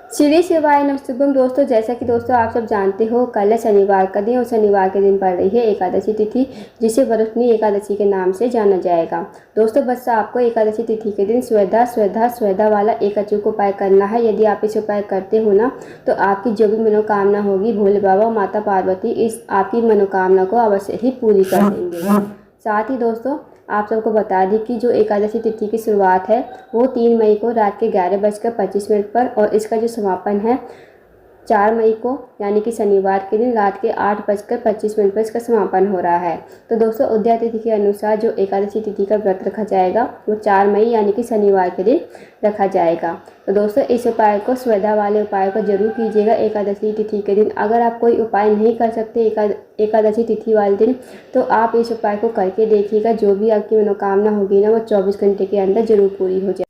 श्री शिवाय नमस्तुभ्यम दोस्तों, जैसा कि दोस्तों आप सब जानते हो, कल है शनिवार का दिन और शनिवार के दिन पड़ रही है एकादशी तिथि, जिसे वरुणनी एकादशी के नाम से जाना जाएगा। दोस्तों बस आपको एकादशी तिथि के दिन स्वेधा स्वेधा स्वेधा वाला एक अचूक उपाय करना है। यदि आप इस उपाय करते हो ना, तो आपकी जो भी मनोकामना होगी, भोले बाबा और माता पार्वती इस आपकी मनोकामना को अवश्य ही पूरी कर देंगे। साथ ही दोस्तों आप सबको बता दें कि जो एकादशी तिथि की शुरुआत है वो 3 मई को रात के 11:25 पर और इसका जो समापन है 4 मई को यानी कि शनिवार के दिन रात के 8:25 पर इसका समापन हो रहा है। तो दोस्तों उदया तिथि के अनुसार जो एकादशी तिथि का व्रत रखा जाएगा वो 4 मई यानी कि शनिवार के दिन रखा जाएगा। तो दोस्तों इस उपाय को, स्वेधा वाले उपाय को जरूर कीजिएगा एकादशी तिथि के दिन। अगर आप कोई उपाय नहीं कर सकते एकादशी तिथि वाले दिन, तो आप इस उपाय को करके देखिएगा। जो भी आपकी मनोकामना होगी ना, वो 24 घंटे के अंदर जरूर पूरी हो जाए।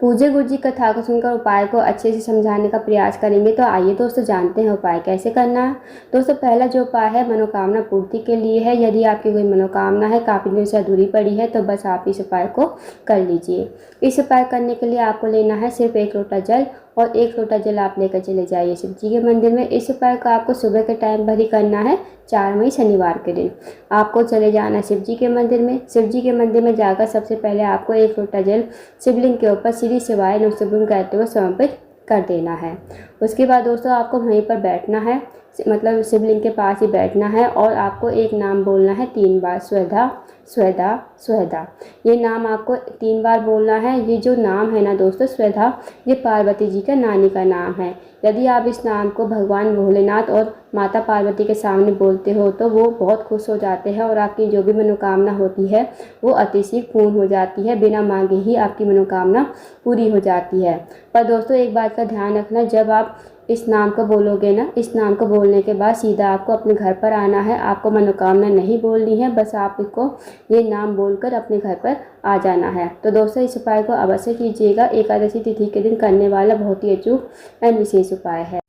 पूज्य गुरु जी कथा को सुनकर उपाय को अच्छे से समझाने का प्रयास करेंगे। तो आइए दोस्तों जानते हैं उपाय कैसे करना है। दोस्तों पहला जो उपाय है मनोकामना पूर्ति के लिए है। यदि आपकी कोई मनोकामना है काफ़ी दिनों से अधूरी पड़ी है, तो बस आप इस उपाय को कर लीजिए। इस उपाय करने के लिए आपको लेना है सिर्फ 1 लोटा जल, और 1 लोटा जल आप लेकर चले जाइए शिव जी के मंदिर में। इस उपाय को आपको सुबह के टाइम पर ही करना है, 4 मई शनिवार के दिन। आपको चले जाना है शिव जी के मंदिर में। शिव जी के मंदिर में जाकर सबसे पहले आपको 1 लोटा जल शिवलिंग के ऊपर श्री शिवाय नमस्तुभ्यम कहते हुए समर्पित कर देना है। उसके बाद दोस्तों आपको वहीं पर बैठना है, मतलब शिवलिंग के पास ही बैठना है, और आपको एक नाम बोलना है 3 बार, स्वेधा स्वेधा स्वेधा। ये नाम आपको 3 बार बोलना है। ये जो नाम है ना दोस्तों स्वेधा, ये पार्वती जी का नानी का नाम है। यदि आप इस नाम को भगवान भोलेनाथ और माता पार्वती के सामने बोलते हो तो वो बहुत खुश हो जाते हैं और आपकी जो भी मनोकामना होती है वो अतिशीघ्र पूर्ण हो जाती है। बिना मांगे ही आपकी मनोकामना पूरी हो जाती है। पर दोस्तों एक बात का ध्यान रखना, जब आप इस नाम को बोलोगे ना, इस नाम को बोलने के बाद सीधा आपको अपने घर पर आना है। आपको मनोकामना नहीं बोलनी है, बस आपको ये नाम बोलकर अपने घर पर आ जाना है। तो दोस्तों इस उपाय को अवश्य कीजिएगा। एकादशी तिथि के दिन करने वाला बहुत ही अचूक एंड विशेष उपाय है।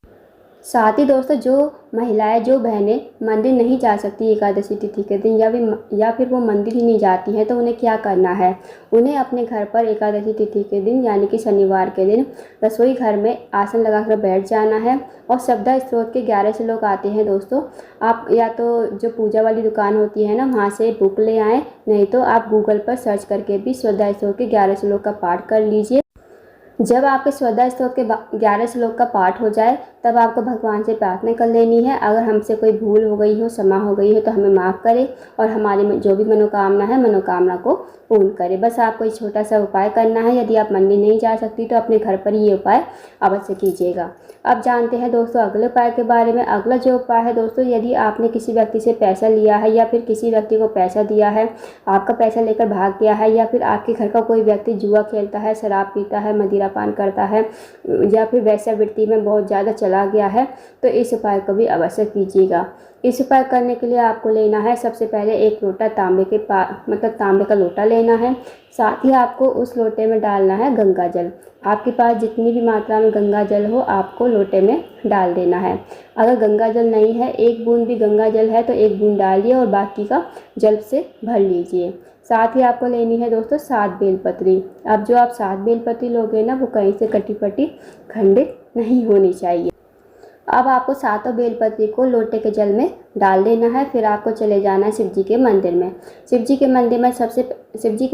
साथ ही दोस्तों जो महिलाएं, जो बहनें मंदिर नहीं जा सकती एकादशी तिथि के दिन, या फिर वो मंदिर ही नहीं जाती हैं, तो उन्हें क्या करना है। उन्हें अपने घर पर एकादशी तिथि के दिन यानी कि शनिवार के दिन रसोई घर में आसन लगाकर बैठ जाना है। और श्रद्धा स्त्रोत के 11 श्लोक आते हैं दोस्तों, आप या तो जो पूजा वाली दुकान होती है ना वहाँ से बुक ले आएँ, नहीं तो आप गूगल पर सर्च करके भी श्रद्धा स्त्रोत के 11 श्लोक का पाठ कर लीजिए। जब आपके श्रद्धा स्त्रोत के 11 श्लोक का पाठ हो जाए तब आपको भगवान से प्रार्थना कर लेनी है, अगर हमसे कोई भूल हो गई हो, क्षमा हो गई हो तो हमें माफ़ करे और हमारी जो भी मनोकामना है मनोकामना को पूर्ण करे। बस आपको एक छोटा सा उपाय करना है। यदि आप मंदिर नहीं जा सकती तो अपने घर पर ही ये उपाय अवश्य कीजिएगा। अब जानते हैं दोस्तों अगले उपाय के बारे में। अगला जो उपाय है दोस्तों, यदि आपने किसी व्यक्ति से पैसा लिया है या फिर किसी व्यक्ति को पैसा दिया है, आपका पैसा लेकर भाग गया है, या फिर आपके घर का कोई व्यक्ति जुआ खेलता है, शराब पीता है, मदिरा पान करता है, या फिर वेश्यावृत्ति में बहुत ज़्यादा चला गया है, तो इस उपाय को भी अवश्य कीजिएगा। इस उपाय करने के लिए आपको लेना है सबसे पहले 1 लोटा तांबे का लोटा लेना है। साथ ही आपको उस लोटे में डालना है गंगा जल। आपके पास जितनी भी मात्रा में गंगा जल हो आपको लोटे में डाल देना है। अगर गंगा जल नहीं है, 1 बूंद भी गंगा जल है तो 1 बूंद डालिए और बाकी का जल से भर लीजिए। साथ ही आपको लेनी है दोस्तों 7 बेलपत्री। अब जो आप 7 बेलपत्री लोगे ना, वो कहीं से कटी पटी खंडित नहीं होनी चाहिए। अब आपको 7 बेलपत्री को लोटे के जल में डाल देना है। फिर आपको चले जाना है शिव जी के मंदिर में। शिव जी के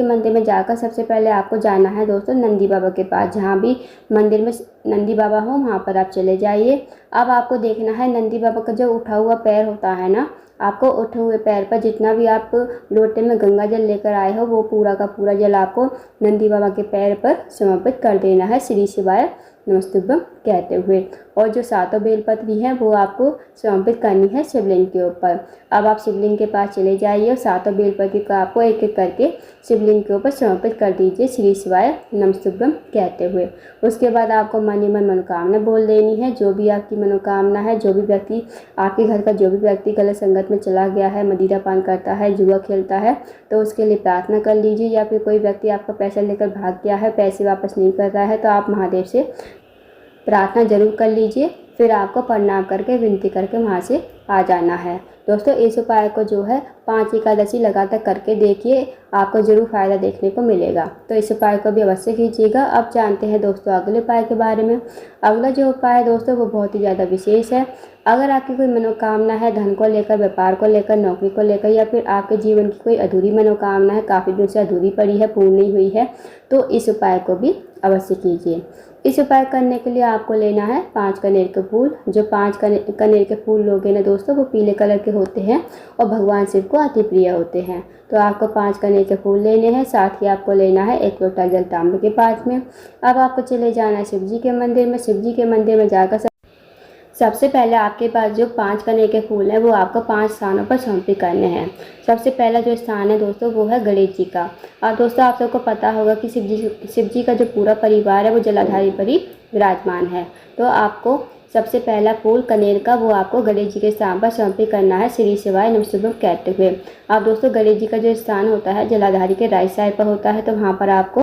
मंदिर में जाकर सबसे पहले आपको जाना है दोस्तों नंदी बाबा के पास। जहाँ भी मंदिर में नंदी बाबा हो वहाँ पर आप चले जाइए। अब आपको देखना है नंदी बाबा का जो उठा हुआ पैर होता है ना, आपको उठे हुए पैर पर जितना भी आप लोटे में गंगा जल लेकर आए हो वो पूरा का पूरा जल आपको नंदी बाबा के पैर पर समर्पित कर देना है, श्री शिवाय नमस्तुभ्यम कहते हुए। और जो 7 बेलपत्री हैं वो आपको समर्पित करनी है शिवलिंग के ऊपर। अब आप शिवलिंग के पास चले जाइए और 7 बेलपत्री का आपको एक एक करके शिवलिंग के ऊपर समर्पित कर दीजिए, श्री शिवाय नमस्तुभ्यम कहते हुए। उसके बाद आपको मन ही मन मनोकामना बोल देनी है। जो भी आपकी मनोकामना है, जो भी व्यक्ति आपके घर का जो भी व्यक्ति गलत संगत में चला गया है, मदिरा पान करता है, जुआ खेलता है, तो उसके लिए प्रार्थना कर लीजिए। या फिर कोई व्यक्ति आपका पैसा लेकर भाग गया है, पैसे वापस नहीं कर रहा है, तो आप महादेव से प्रार्थना जरूर कर लीजिए। फिर आपको प्रणाम करके विनती करके वहाँ से आ जाना है। दोस्तों इस उपाय को जो है 5 एकादशी लगातार करके देखिए, आपको ज़रूर फ़ायदा देखने को मिलेगा। तो इस उपाय को भी अवश्य कीजिएगा। अब जानते हैं दोस्तों अगले उपाय के बारे में। अगला जो उपाय है दोस्तों वो बहुत ही ज़्यादा विशेष है। अगर आपकी कोई मनोकामना है धन को लेकर, व्यापार को लेकर, नौकरी को लेकर, या फिर आपके जीवन की कोई अधूरी मनोकामना है, काफ़ी दिन से अधूरी पड़ी है, पूर्ण नहीं हुई है, तो इस उपाय को भी अवश्य कीजिए। इस उपाय करने के लिए आपको लेना है 5 कनेर के फूल। जो 5 कनेर के फूल लोगे ना दोस्तों वो पीले कलर के होते हैं और भगवान शिव को अति प्रिय होते हैं। तो आपको 5 कनेर के फूल लेने हैं। साथ ही आपको लेना है 1 लोटा जल तांबे के पास में। अब आपको चले जाना है शिव जी के मंदिर में। शिव जी के मंदिर में जाकर सबसे पहले आपके पास जो 5 कनेर के फूल हैं वो आपको 5 स्थानों पर समर्पित करने हैं। सबसे पहला जो स्थान है दोस्तों वो है गणेश जी का। और दोस्तों आप सबको पता होगा कि शिव जी का जो पूरा परिवार है वो जलाधारी पर ही विराजमान है। तो आपको सबसे पहला फूल कनेर का वो आपको गणेश जी के स्थान पर समर्पित करना है, श्री शिवाय नमस्तुभ्यम कहते हुए। आप दोस्तों गणेश जी का जो स्थान होता है जलाधारी के राइट साइड पर होता है, तो वहाँ पर आपको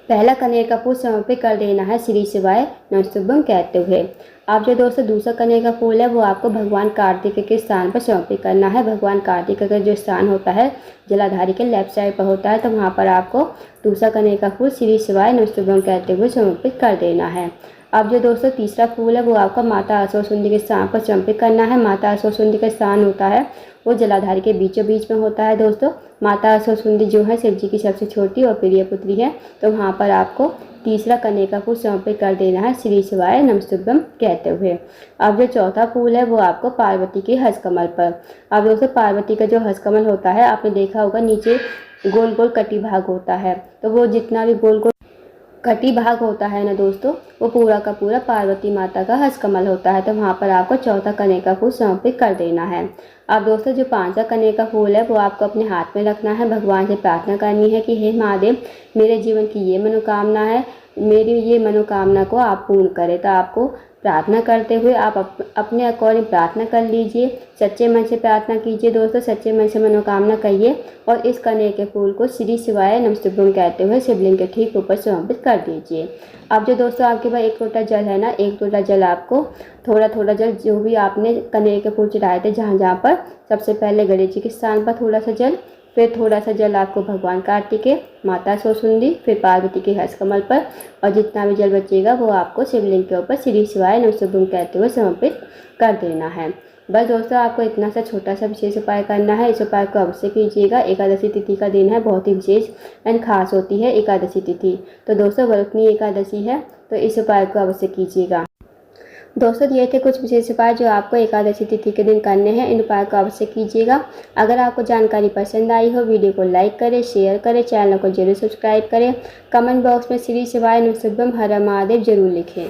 पहला कनेर का फूल समर्पित कर देना है, श्री शिवाय नमस्तुभ्यम कहते हुए। आप जो दोस्तों दूसरा कनेर का फूल है वो आपको भगवान कार्तिक के स्थान पर समर्पित करना है। भगवान कार्तिक का जो स्थान होता है जलाधारी के लेफ्ट साइड पर होता है, तो वहाँ पर आपको दूसरा कनेर का फूल श्री शिवाय नमस्तुभ्यम कहते हुए समर्पित कर देना है। अब जो दोस्तों तीसरा फूल है वो आपको माता असुरसुंदी के स्थान पर समर्पित करना है। माता असुरसुंदी का स्थान होता है वो जलाधारी के बीचों बीच में होता है। दोस्तों माता असुरसुंदी जो है शिव जी की सबसे छोटी और प्रिय पुत्री है, तो वहाँ पर आपको तीसरा कनेर का फूल समर्पित कर देना है, श्री शिवाय नमस्तुभ्यम कहते हुए। अब जो चौथा फूल है वो आपको पार्वती के हस्तकमल पर। अब दोस्तों पार्वती का जो हस्तकमल होता है आपने देखा होगा नीचे गोल गोल कटी भाग होता है, तो वो जितना भी गोल गोल कटी भाग होता है ना दोस्तों वो पूरा का पूरा पार्वती माता का हस्तकमल होता है। तो वहाँ पर आपको चौथा कनेर का फूल समर्पित कर देना है। अब दोस्तों जो 5वां कनेर का फूल है वो आपको अपने हाथ में रखना है। भगवान से प्रार्थना करनी है कि हे महादेव मेरे जीवन की ये मनोकामना है, मेरी ये मनोकामना को आप पूर्ण करें। तो आपको प्रार्थना करते हुए आप अपने अकॉर्डिंग प्रार्थना कर लीजिए। सच्चे मन से प्रार्थना कीजिए दोस्तों, सच्चे मन से मनोकामना कहिए और इस कनेर के फूल को श्री शिवाय नमस्तुभ्यम कहते हुए शिवलिंग के ठीक ऊपर समर्पित कर दीजिए। अब जो दोस्तों आपके पास 1 लोटा जल है ना, 1 लोटा जल आपको थोड़ा थोड़ा जल जो भी आपने कनेर के फूल चढ़ाए थे जहाँ जहाँ पर, सबसे पहले गणेश जी के स्थान पर थोड़ा सा जल, फिर थोड़ा सा जल आपको भगवान कार्तिकेय, माता असुरसुंदी, फिर पार्वती के हस्तकमल पर, और जितना भी जल बचेगा वो आपको शिवलिंग के ऊपर श्री शिवाय नमस्तुभ्यम कहते हुए समर्पित कर देना है। बस दोस्तों आपको इतना सा छोटा सा विशेष उपाय करना है। इस उपाय को अवश्य कीजिएगा। एकादशी तिथि का दिन है, बहुत ही विशेष एंड खास होती है एकादशी तिथि। तो दोस्तों वरुणनी एकादशी है, तो इस उपाय को अवश्य कीजिएगा। दोस्तों ये थे कुछ विशेष उपाय जो आपको एकादशी तिथि के दिन करने हैं। इन उपाय को अवश्य कीजिएगा। अगर आपको जानकारी पसंद आई हो वीडियो को लाइक करें, शेयर करें, चैनल को जरूर सब्सक्राइब करें। कमेंट बॉक्स में श्री शिवाय नमस्तुभ्यम हर हर महादेव जरूर लिखें।